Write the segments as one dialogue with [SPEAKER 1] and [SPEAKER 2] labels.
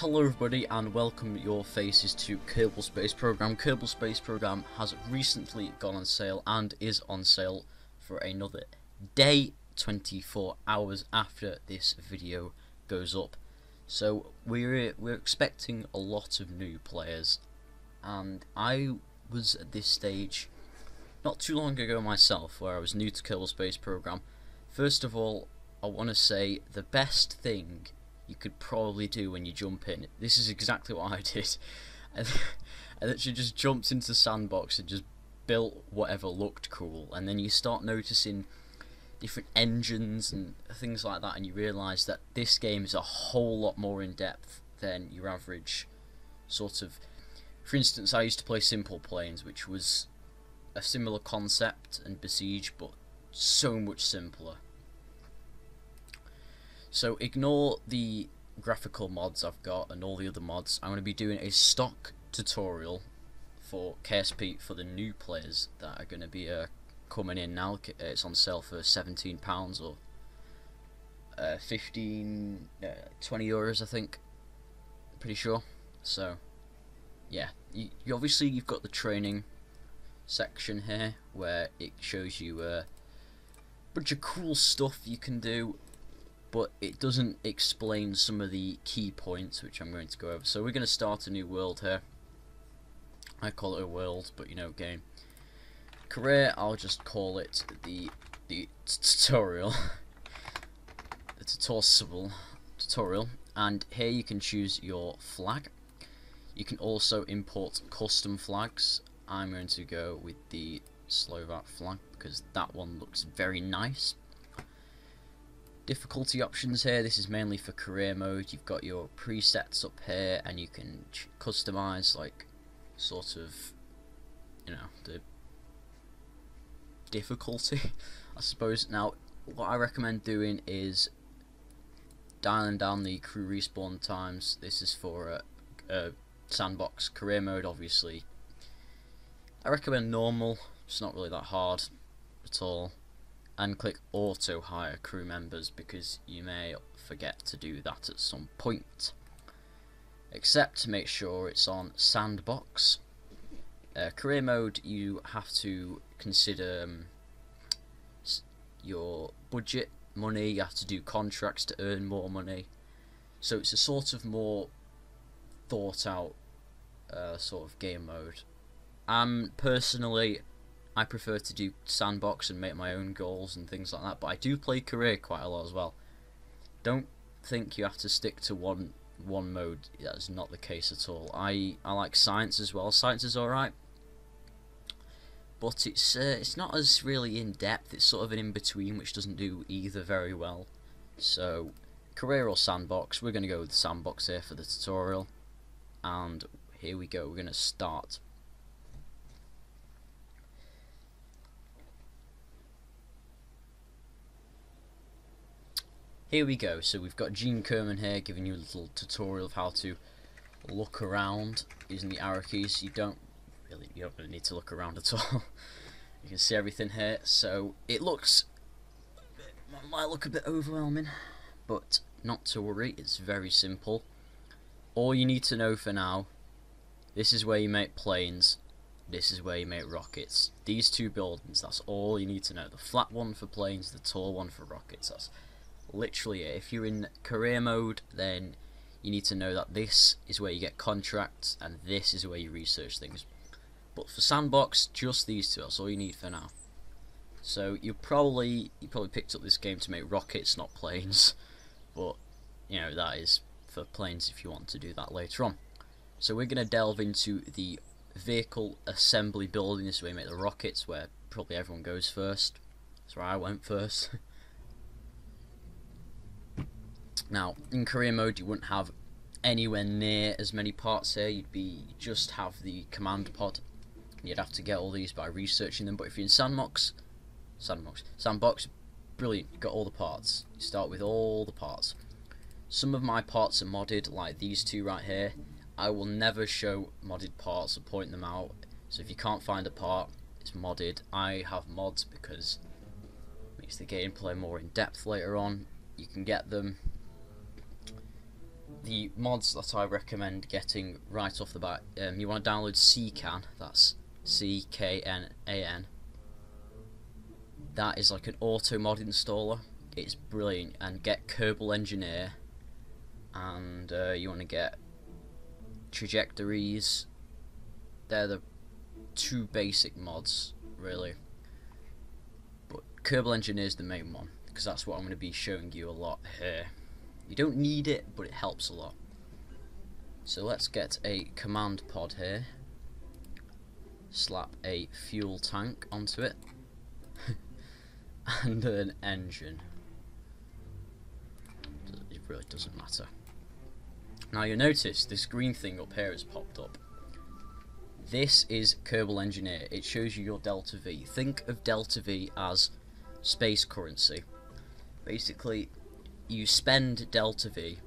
[SPEAKER 1] Hello everybody and welcome your faces to Kerbal Space Program. Kerbal Space Program has recently gone on sale and is on sale for another day, 24 hours after this video goes up. So we're expecting a lot of new players, and I was at this stage not too long ago myself where I was new to Kerbal Space Program. First of all, I want to say the best thing you could probably do when you jump in, this is exactly what I did. I literally just jumped into the sandbox and just built whatever looked cool, and then you start noticing different engines and things like that, and you realise that this game is a whole lot more in depth than your average sort of. For instance, I used to play Simple Planes, which was a similar concept and Besiege, but so much simpler. So ignore the graphical mods I've got and all the other mods. I'm going to be doing a stock tutorial for KSP for the new players that are going to be coming in now. It's on sale for £17 or 20 euros, I think. Pretty sure. So yeah, you obviously you've got the training section here where it shows you a bunch of cool stuff you can do, but it doesn't explain some of the key points which I'm going to go over. So we're going to start a new world here. I call it a world, but you know, game. Career, I'll just call it the tutorial. The tutorial. And here you can choose your flag. You can also import custom flags. I'm going to go with the Slovak flag because that one looks very nice. Difficulty options here, this is mainly for career mode. You've got your presets up here and you can customize, like, sort of, you know, the difficulty, I suppose. Now, what I recommend doing is dialing down the crew respawn times. This is for a sandbox. Career mode, obviously, I recommend normal. It's not really that hard at all. And click auto hire crew members because you may forget to do that at some point. Except to make sure it's on sandbox. Career mode, you have to consider your budget, money. You have to do contracts to earn more money. So it's a sort of more thought out sort of game mode. Personally, I prefer to do sandbox and make my own goals and things like that, but I do play career quite a lot as well. Don't think you have to stick to one mode. That is not the case at all. I like science as well. Science is alright, but it's not as really in depth. It's sort of an in between, which doesn't do either very well. So career or sandbox. We're going to go with the sandbox here for the tutorial, and here we go. We're going to start. Here we go. So we've got Gene Kerman here giving you a little tutorial of how to look around using the arrow keys. You don't really need to look around at all. You can see everything here. So it might look a bit overwhelming, but not to worry. It's very simple. All you need to know for now: this is where you make planes. This is where you make rockets. These two buildings. That's all you need to know. The flat one for planes, the tall one for rockets. That's literally it. If you're in career mode, then you need to know that this is where you get contracts and this is where you research things. But for sandbox, just these two. That's all you need for now. So you probably picked up this game to make rockets, not planes. But you know, that is for planes if you want to do that later on. So we're going to delve into the vehicle assembly building. This is where you make the rockets, where probably everyone goes first. That's where I went first. Now, in career mode, you wouldn't have anywhere near as many parts here. You'd just have the command pod. You'd have to get all these by researching them. But if you're in sandbox, brilliant. You've got all the parts. You start with all the parts. Some of my parts are modded, like these two right here. I will never show modded parts or point them out. So if you can't find a part, it's modded. I have mods because it makes the gameplay more in depth later on. You can get them the mods that I recommend getting right off the bat, you want to download CKAN, that's CKNAN. That is like an auto mod installer. It's brilliant. And get Kerbal Engineer, and you want to get Trajectories. They're the two basic mods, really. But Kerbal Engineer is the main one, because that's what I'm going to be showing you a lot here. You don't need it, but it helps a lot. So let's get a command pod here. Slap a fuel tank onto it. And an engine. It really doesn't matter. Now you'll notice this green thing up here has popped up. This is Kerbal Engineer. It shows you your Delta V. Think of Delta V as space currency. Basically, you spend Delta V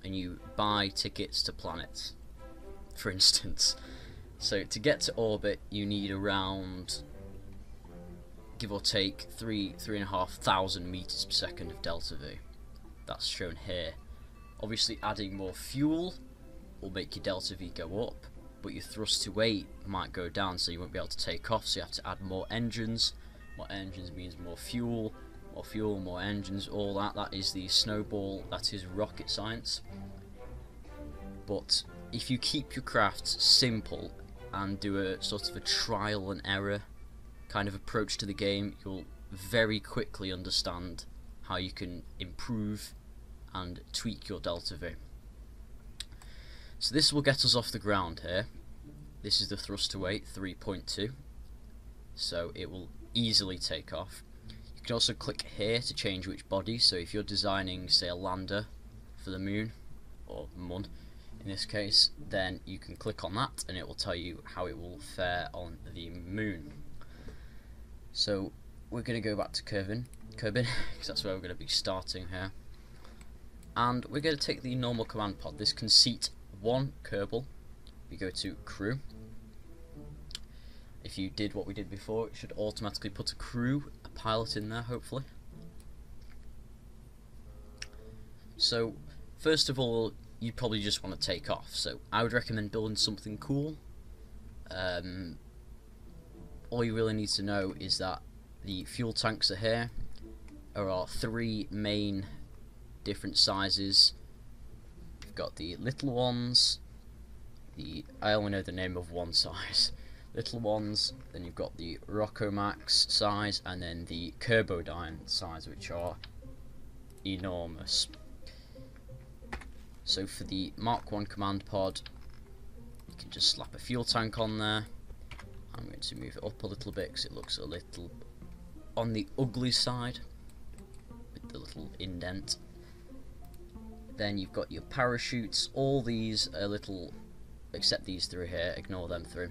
[SPEAKER 1] and you buy tickets to planets, for instance. So to get to orbit, you need around, give or take, 3,500 meters per second of Delta V. That's shown here. Obviously, adding more fuel will make your Delta V go up, but your thrust to weight might go down, so you won't be able to take off. So you have to add more engines. More engines means more fuel. More fuel, more engines, all that. That is the snowball. That is rocket science. But if you keep your crafts simple and do a sort of a trial and error kind of approach to the game, you'll very quickly understand how you can improve and tweak your Delta V. So this will get us off the ground here. This is the thrust to weight, 3.2. So it will easily take off. You can also click here to change which body. So if you're designing, say, a lander for the moon, or Mun in this case, then you can click on that and it will tell you how it will fare on the moon. So we're going to go back to Kerbin, because that's where we're going to be starting here. And we're going to take the normal command pod. This can seat one Kerbal. We go to crew. If you did what we did before, it should automatically put a crew, a pilot in there, hopefully. So, first of all, you probably just want to take off. So, I would recommend building something cool. All you really need to know is that the fuel tanks are here. There are three main different sizes. You've got the little ones. I only know the name of one size. Little ones, then you've got the Rockomax size, and then the Kerbodyne size, which are enormous. So for the Mark 1 command pod, you can just slap a fuel tank on there. I'm going to move it up a little bit because it looks a little on the ugly side with the little indent. Then you've got your parachutes. All these are little, except these three here, ignore them three.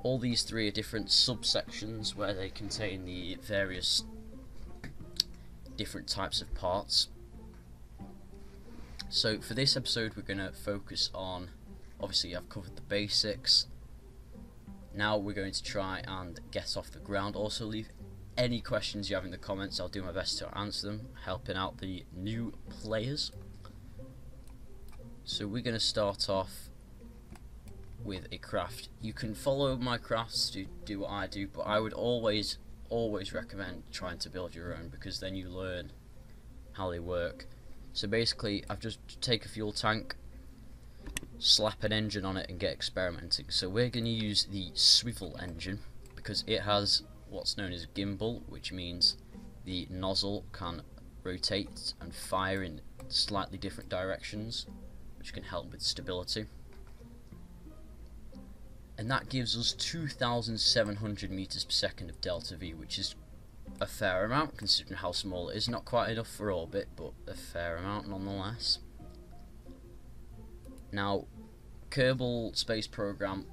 [SPEAKER 1] All these three are different subsections where they contain the various different types of parts. So for this episode we're going to focus on, obviously I've covered the basics. Now we're going to try and get off the ground. Also leave any questions you have in the comments, I'll do my best to answer them, helping out the new players. So we're going to start off with a craft. You can follow my crafts to do what I do, but I would always recommend trying to build your own, because then you learn how they work. So basically I've just take a fuel tank, slap an engine on it and get experimenting. So we're going to use the swivel engine because it has what's known as gimbal, which means the nozzle can rotate and fire in slightly different directions, which can help with stability. And that gives us 2,700 meters per second of Delta V, which is a fair amount considering how small it is. Not quite enough for orbit, but a fair amount nonetheless. Now, Kerbal Space Program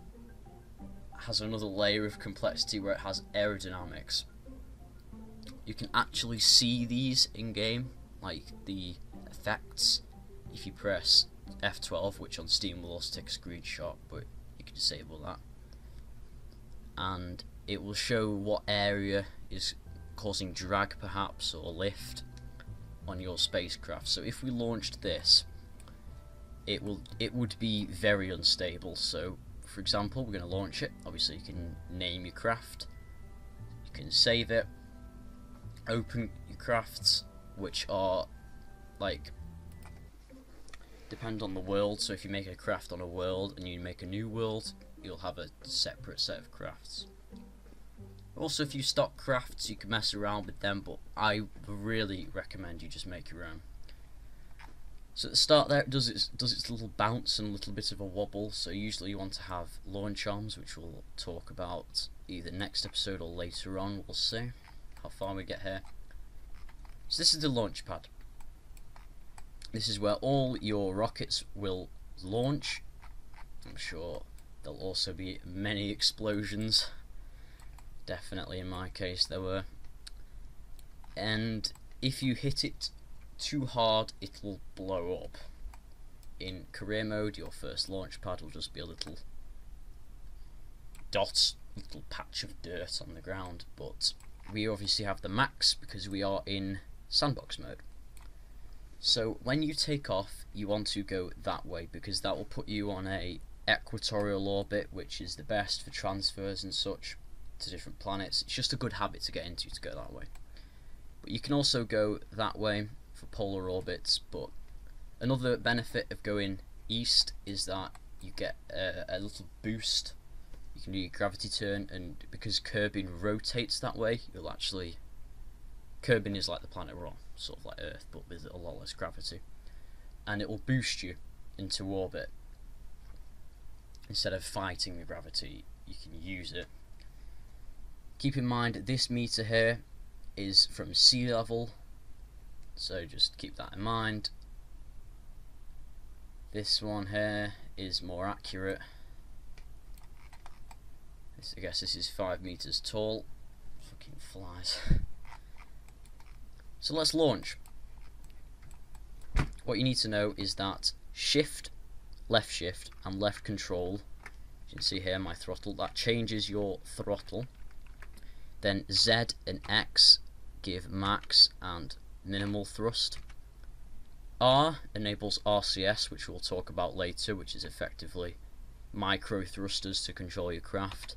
[SPEAKER 1] has another layer of complexity where it has aerodynamics. You can actually see these in game, like the effects, if you press F12, which on Steam will also take a screenshot, but you can disable that, and it will show what area is causing drag perhaps or lift on your spacecraft. So if we launched this, it would be very unstable. So for example, we're going to launch it. Obviously you can name your craft, you can save it, open your crafts, which are like depend on the world. So if you make a craft on a world and you make a new world, you'll have a separate set of crafts. Also, if you stock crafts, you can mess around with them, but I really recommend you just make your own. So at the start there, it does its little bounce and a little bit of a wobble. So usually you want to have launch arms, which we'll talk about either next episode or later on. We'll see how far we get here. So this is the launch pad. This is where all your rockets will launch. I'm sure there'll also be many explosions. Definitely in my case there were. And if you hit it too hard, it will blow up. In career mode, your first launch pad will just be a little dot, little patch of dirt on the ground. But we obviously have the max because we are in sandbox mode. So when you take off, you want to go that way because that will put you on a equatorial orbit, which is the best for transfers and such to different planets. It's just a good habit to get into, to go that way. But you can also go that way for polar orbits. But another benefit of going east is that you get a little boost. You can do your gravity turn, and because Kerbin rotates that way, you'll actually... Kerbin is like the planet we're on, sort of like Earth, but with a lot less gravity. And it will boost you into orbit. Instead of fighting the gravity, you can use it. Keep in mind, this meter here is from sea level, so just keep that in mind. This one here is more accurate. I guess this is 5 meters tall. Fucking flies. So let's launch. What you need to know is that shift, and left control, you can see here my throttle, that changes your throttle. Then Z and X give max and minimal thrust. R enables RCS, which we'll talk about later, which is effectively micro thrusters to control your craft.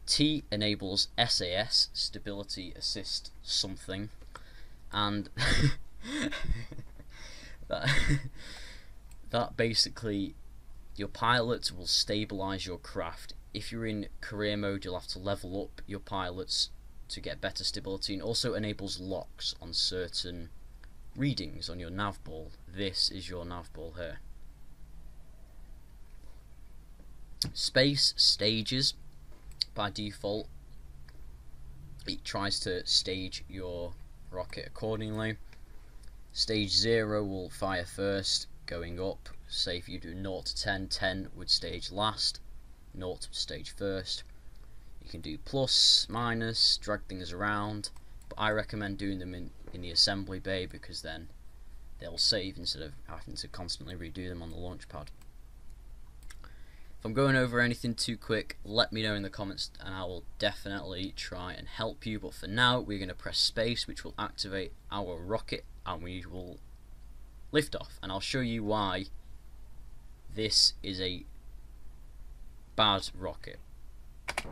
[SPEAKER 1] T enables SAS, stability assist something, and that basically your pilot will stabilize your craft. If you're in career mode, you'll have to level up your pilots to get better stability, and also enables locks on certain readings on your nav ball. This is your nav ball here. Space stages, by default it tries to stage your rocket accordingly. Stage 0 will fire first, going up. Say if you do 0 to 10, 10 would stage last, 0 to stage first. You can do plus, minus, drag things around, but I recommend doing them in the assembly bay because then they'll save instead of having to constantly redo them on the launch pad. If I'm going over anything too quick, let me know in the comments and I will definitely try and help you. But for now, we're going to press space, which will activate our rocket, and we will lift off. And I'll show you why this is a bad rocket.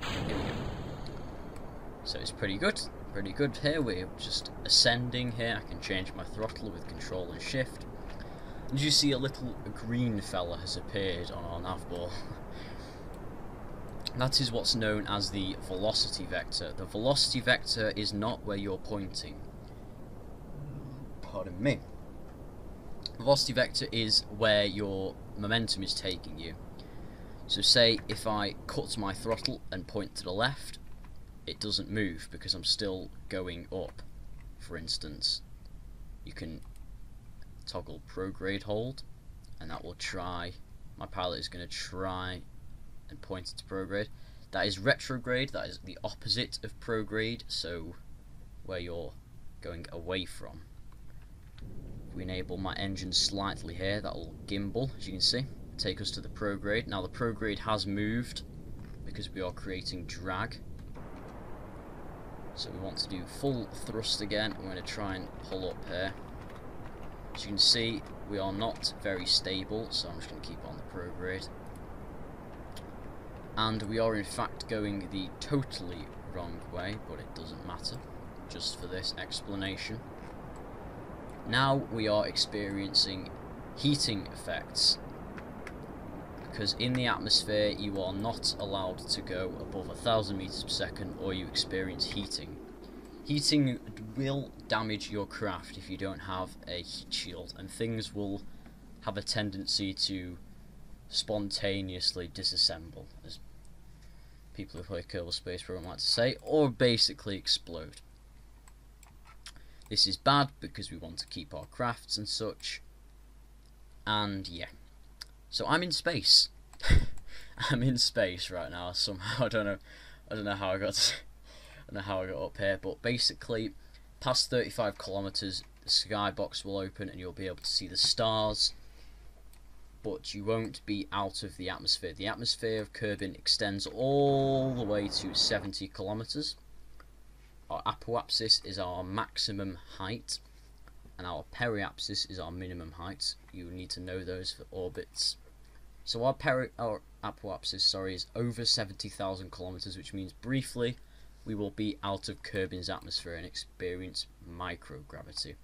[SPEAKER 1] Here we go. So it's pretty good here. We're just ascending here. I can change my throttle with control and shift. And you see a little green fella has appeared on our nav ball. That is what's known as the velocity vector. The velocity vector is not where you're pointing. Pardon me. Velocity vector is where your momentum is taking you. So say if I cut my throttle and point to the left, it doesn't move because I'm still going up. For instance, you can toggle prograde hold, and that will try, my pilot is going to try and point it to prograde. That is retrograde, that is the opposite of prograde, so where you're going away from. If we enable my engine slightly here, that will gimbal, as you can see, take us to the prograde. Now the prograde has moved because we are creating drag, so we want to do full thrust again. I'm going to try and pull up here. As you can see, we are not very stable, so I'm just going to keep on the prograde. And we are in fact going the totally wrong way, but it doesn't matter, just for this explanation. Now we are experiencing heating effects, because in the atmosphere you are not allowed to go above 1,000 meters per second or you experience heating. Heating will damage your craft if you don't have a heat shield, and things will have a tendency to spontaneously disassemble, as people who play Kerbal Space Program like to say, or basically explode. This is bad because we want to keep our crafts and such, and yeah. So I'm in space. I'm in space right now somehow. I don't know how I got up here, but basically past 35 kilometers the skybox will open and you'll be able to see the stars, but you won't be out of the atmosphere. The atmosphere of Kerbin extends all the way to 70 kilometers. Our apoapsis is our maximum height, and our periapsis is our minimum height. You need to know those for orbits. So our apoapsis, is over 70,000 kilometers, which means briefly we will be out of Kerbin's atmosphere and experience microgravity.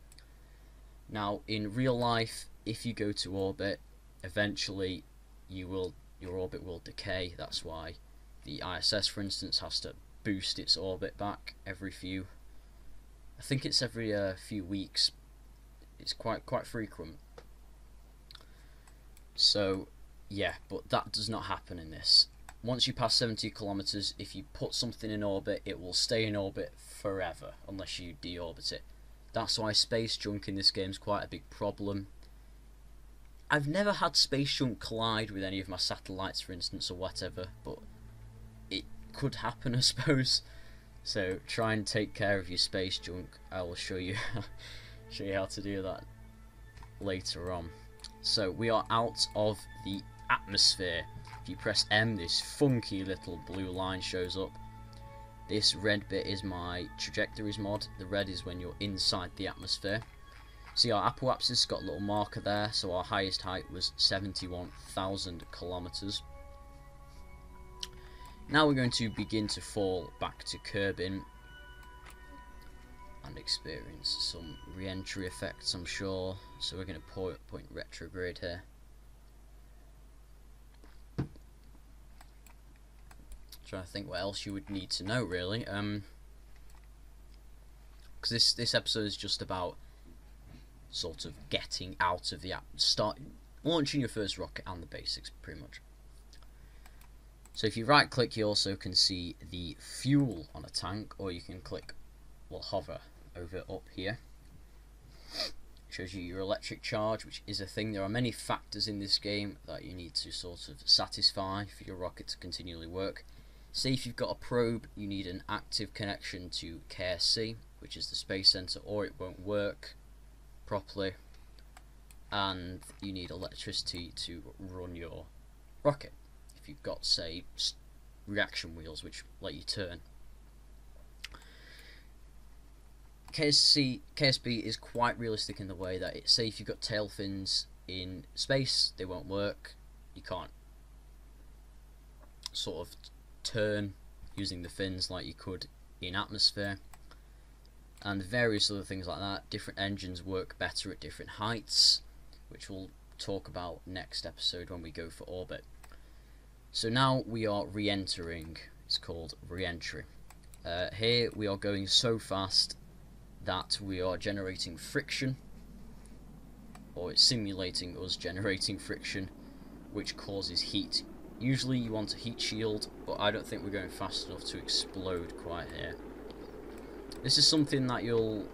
[SPEAKER 1] Now, in real life, if you go to orbit, eventually your orbit will decay. That's why the ISS, for instance, has to boost its orbit back every few weeks. It's quite frequent. So yeah, but that does not happen in this. Once you pass 70 kilometers, if you put something in orbit, it will stay in orbit forever unless you deorbit it. That's why space junk in this game is quite a big problem. I've never had space junk collide with any of my satellites, for instance, or whatever, but it could happen, I suppose. So try and take care of your space junk. I will show you how to do that later on. So we are out of the atmosphere. If you press M, this funky little blue line shows up. This red bit is my trajectories mod. The red is when you're inside the atmosphere. See, our apoapsis got a little marker there, so our highest height was 71,000 kilometers. Now we're going to begin to fall back to Kerbin and experience some re-entry effects, I'm sure. So we're going to point retrograde here. Trying to think what else you would need to know, really, because this episode is just about sort of getting out of the launching your first rocket and the basics, pretty much. So if you right click, you also can see the fuel on a tank, or you can click, hover over up here. Shows you your electric charge, which is a thing. There are many factors in this game that you need to sort of satisfy for your rocket to continually work. Say if you've got a probe, you need an active connection to KSC, which is the Space Center, or it won't work properly, and you need electricity to run your rocket. If you've got, say, reaction wheels which let you turn. KSB is quite realistic in the way that say if you've got tail fins in space, they won't work. You can't sort of turn using the fins like you could in atmosphere, and various other things like that. Different engines work better at different heights, which we'll talk about next episode when we go for orbit. So now we are re-entering. It's called re-entry. Here we are going so fast that we are generating friction, or it's simulating us generating friction, which causes heat. Usually you want a heat shield, but I don't think we're going fast enough to explode quite here. This is something that you'll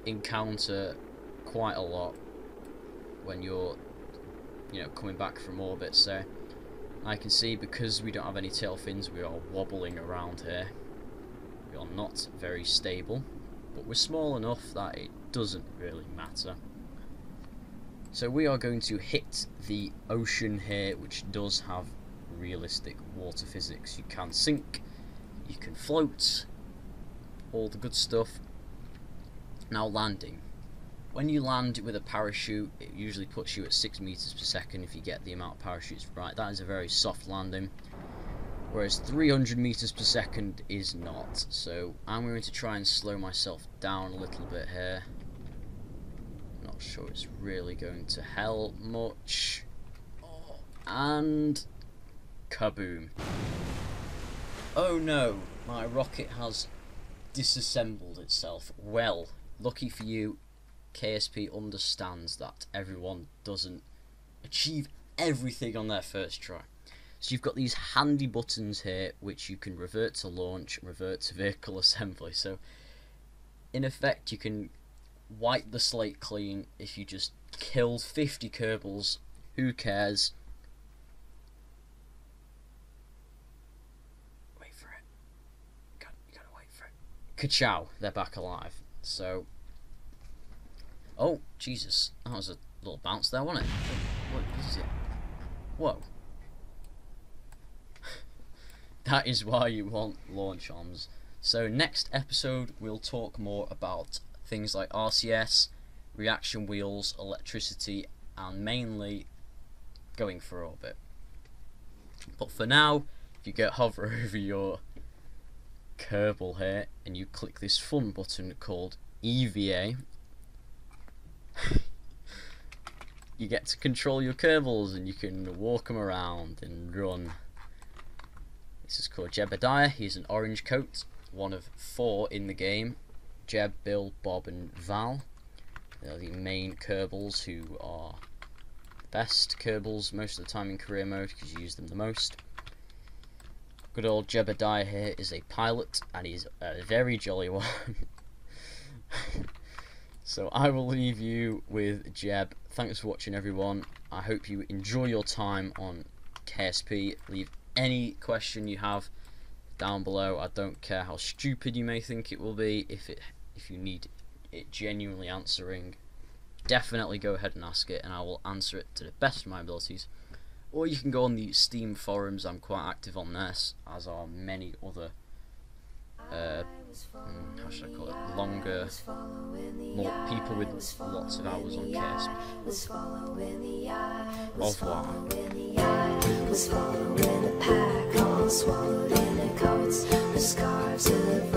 [SPEAKER 1] encounter quite a lot when you're, coming back from orbit. So I can see, because we don't have any tail fins, we are wobbling around here. We are not very stable, but we're small enough that it doesn't really matter. So we are going to hit the ocean here, which does have realistic water physics. You can sink, you can float, all the good stuff. Now landing. When you land with a parachute, it usually puts you at 6 meters per second if you get the amount of parachutes right. That is a very soft landing, whereas 300 meters per second is not. So I'm going to try and slow myself down a little bit here. Not sure it's really going to help much. And kaboom. Oh no, my rocket has disassembled itself. Well, lucky for you, KSP understands that everyone doesn't achieve everything on their first try. So you've got these handy buttons here which you can revert to launch, revert to vehicle assembly. So in effect you can wipe the slate clean if you just killed 50 Kerbals. Who cares? Wait for it. You gotta wait for it. Ka-chow, they're back alive. So, oh Jesus, that was a little bounce there, wasn't it? What is it? Whoa. That is why you want launch arms. So next episode we'll talk more about things like RCS, reaction wheels, electricity, and mainly going for orbit. But for now, if you get hover over your Kerbal here and you click this fun button called EVA, you get to control your Kerbals and you can walk them around and run. This is called Jebediah. He's an orange coat, one of 4 in the game. Jeb, Bill, Bob and Val. They're the main Kerbals who are the best Kerbals most of the time in career mode because you use them the most. Good old Jebediah here is a pilot and he's a very jolly one. So I will leave you with Jeb. Thanks for watching everyone. I hope you enjoy your time on KSP. Leave any question you have down below. I don't care how stupid you may think it will be. If you need it genuinely answering, definitely go ahead and ask it and I will answer it to the best of my abilities. Or you can go on the Steam forums. I'm quite active on this, as are many other how should I call it, more people with lots of hours on KSP. Au revoir. Was following the pack, all swallowed in their coats, the scarves of